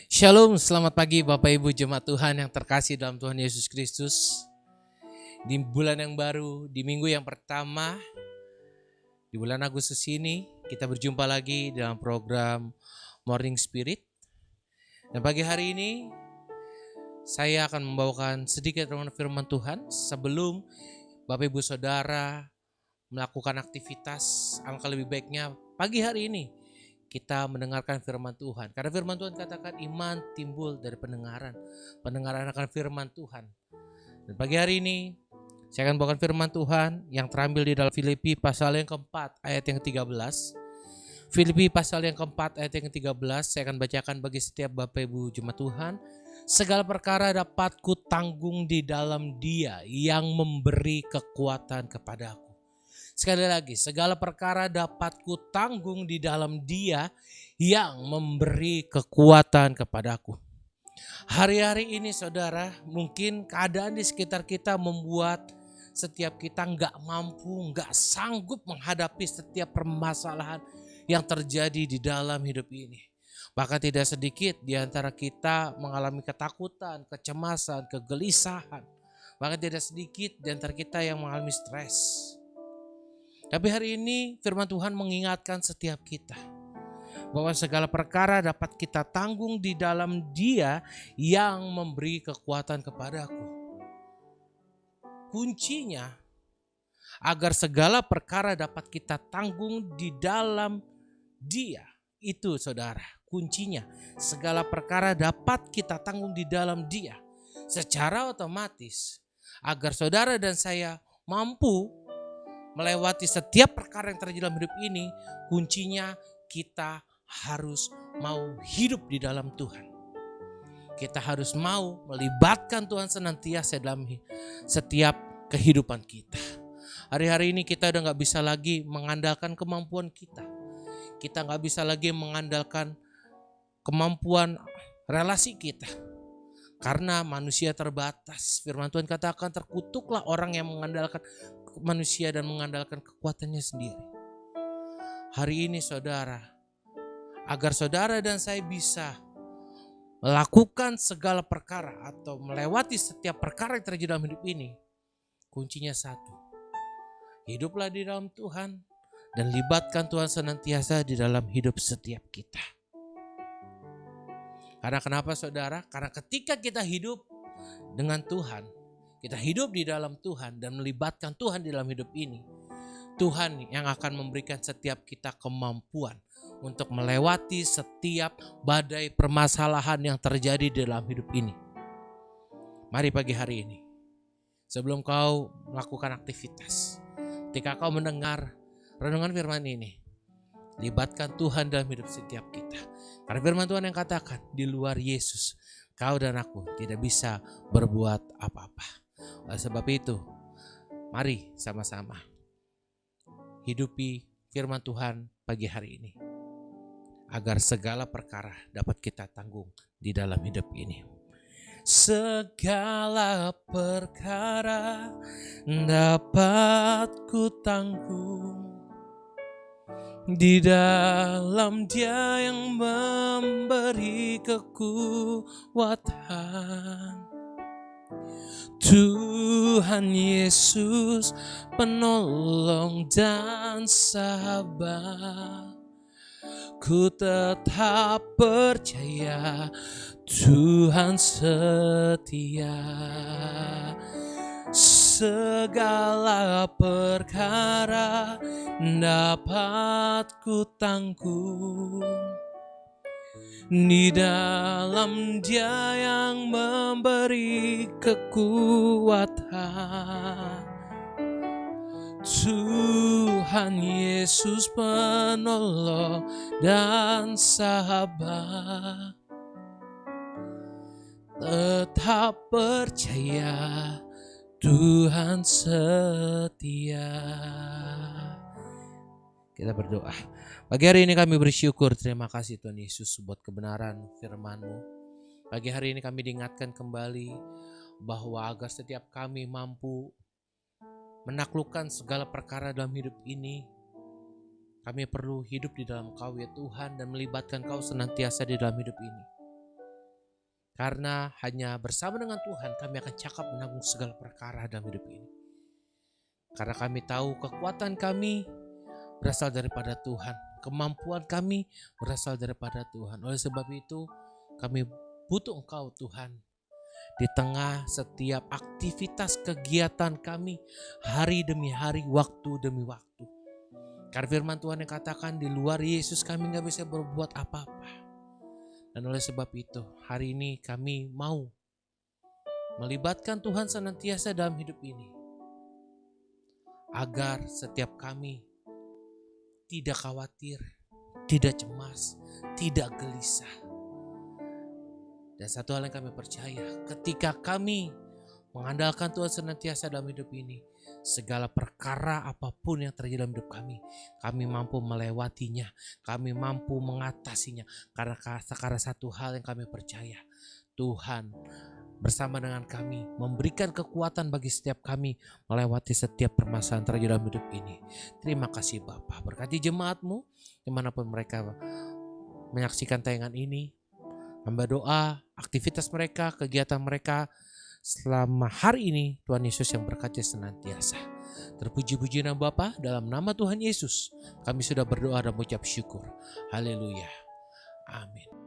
Shalom, selamat pagi Bapak Ibu Jemaat Tuhan yang terkasih dalam Tuhan Yesus Kristus. Di bulan yang baru, di minggu yang pertama, di bulan Agustus ini, kita berjumpa lagi dalam program Morning Spirit. Dan pagi hari ini, saya akan membawakan sedikit renungan firman Tuhan sebelum Bapak Ibu Saudara melakukan aktivitas. Alangkah lebih baiknya pagi hari ini kita mendengarkan firman Tuhan. Karena firman Tuhan katakan iman timbul dari pendengaran. Pendengaran akan firman Tuhan. Dan pagi hari ini saya akan bawakan firman Tuhan yang terambil di dalam Filipi pasal yang keempat ayat yang ke-13. Filipi pasal yang keempat ayat yang ke-13 saya akan bacakan bagi setiap Bapak Ibu Jemaat Tuhan. Segala perkara dapat ku tanggung di dalam Dia yang memberi kekuatan kepadaku. Sekali lagi, segala perkara dapat ku tanggung di dalam Dia yang memberi kekuatan kepadaku. Hari-hari ini saudara, mungkin keadaan di sekitar kita membuat setiap kita nggak mampu, nggak sanggup menghadapi setiap permasalahan yang terjadi di dalam hidup ini. Bahkan tidak sedikit di antara kita mengalami ketakutan, kecemasan, kegelisahan. Bahkan tidak sedikit di antara kita yang mengalami stres. Tapi hari ini firman Tuhan mengingatkan setiap kita bahwa segala perkara dapat kita tanggung di dalam Dia yang memberi kekuatan kepadaku. Kuncinya agar segala perkara dapat kita tanggung di dalam Dia. Itu saudara, kuncinya segala perkara dapat kita tanggung di dalam Dia. Secara otomatis agar saudara dan saya mampu melewati setiap perkara yang terjadi dalam hidup ini, kuncinya kita harus mau hidup di dalam Tuhan. Kita harus mau melibatkan Tuhan senantiasa dalam setiap kehidupan kita. Hari-hari ini kita udah gak bisa lagi mengandalkan kemampuan kita. Kita gak bisa lagi mengandalkan kemampuan relasi kita. Karena manusia terbatas. Firman Tuhan katakan terkutuklah orang yang mengandalkan manusia dan mengandalkan kekuatannya sendiri. Hari ini saudara, agar saudara dan saya bisa melakukan segala perkara atau melewati setiap perkara yang terjadi dalam hidup ini, kuncinya satu. Hiduplah di dalam Tuhan dan libatkan Tuhan senantiasa di dalam hidup setiap kita. Karena kenapa saudara? Karena ketika kita hidup dengan Tuhan, kita hidup di dalam Tuhan dan melibatkan Tuhan di dalam hidup ini, Tuhan yang akan memberikan setiap kita kemampuan untuk melewati setiap badai permasalahan yang terjadi di dalam hidup ini. Mari pagi hari ini, sebelum kau melakukan aktivitas, ketika kau mendengar renungan firman ini, libatkan Tuhan dalam hidup setiap kita. Karena firman Tuhan yang katakan, di luar Yesus, kau dan aku tidak bisa berbuat apa-apa. Oleh sebab itu, mari sama-sama hidupi firman Tuhan pagi hari ini, agar segala perkara dapat kita tanggung di dalam hidup ini. Segala perkara dapat ku tanggung di dalam Dia yang memberi kekuatan. Tuhan Yesus penolong dan sahabat, ku tetap percaya Tuhan setia. Segala perkara dapat ku tanggung di dalam Dia yang memberi kekuatan. Tuhan Yesus penolong dan sahabat, tetap percaya Tuhan setia. Kita berdoa. Pagi hari ini kami bersyukur, terima kasih Tuhan Yesus buat kebenaran firman-Mu. Pagi hari ini kami diingatkan kembali bahwa agar setiap kami mampu menaklukkan segala perkara dalam hidup ini, kami perlu hidup di dalam Kau ya Tuhan dan melibatkan Kau senantiasa di dalam hidup ini. Karena hanya bersama dengan Tuhan kami akan cakap menanggung segala perkara dalam hidup ini. Karena kami tahu kekuatan kami berasal daripada Tuhan. Kemampuan kami berasal daripada Tuhan. Oleh sebab itu kami butuh Engkau Tuhan. Di tengah setiap aktivitas kegiatan kami hari demi hari, waktu demi waktu. Karena firman Tuhan yang katakan di luar Yesus kami gak bisa berbuat apa-apa. Dan oleh sebab itu hari ini kami mau melibatkan Tuhan senantiasa dalam hidup ini. Agar setiap kami tidak khawatir, tidak cemas, tidak gelisah. Dan satu hal yang kami percaya, ketika kami mengandalkan Tuhan senantiasa dalam hidup ini, segala perkara apapun yang terjadi dalam hidup kami mampu melewatinya, kami mampu mengatasinya. Karena satu hal yang kami percaya, Tuhan bersama dengan kami, memberikan kekuatan bagi setiap kami melewati setiap permasalahan terjadi dalam hidup ini. Terima kasih Bapa, berkati jemaat-Mu dimanapun mereka menyaksikan tayangan ini. Hamba doa aktivitas mereka, kegiatan mereka selama hari ini, Tuhan Yesus yang berkati senantiasa. Terpuji-puji nama Bapa, dalam nama Tuhan Yesus kami sudah berdoa dan mengucap syukur. Haleluya. Amin.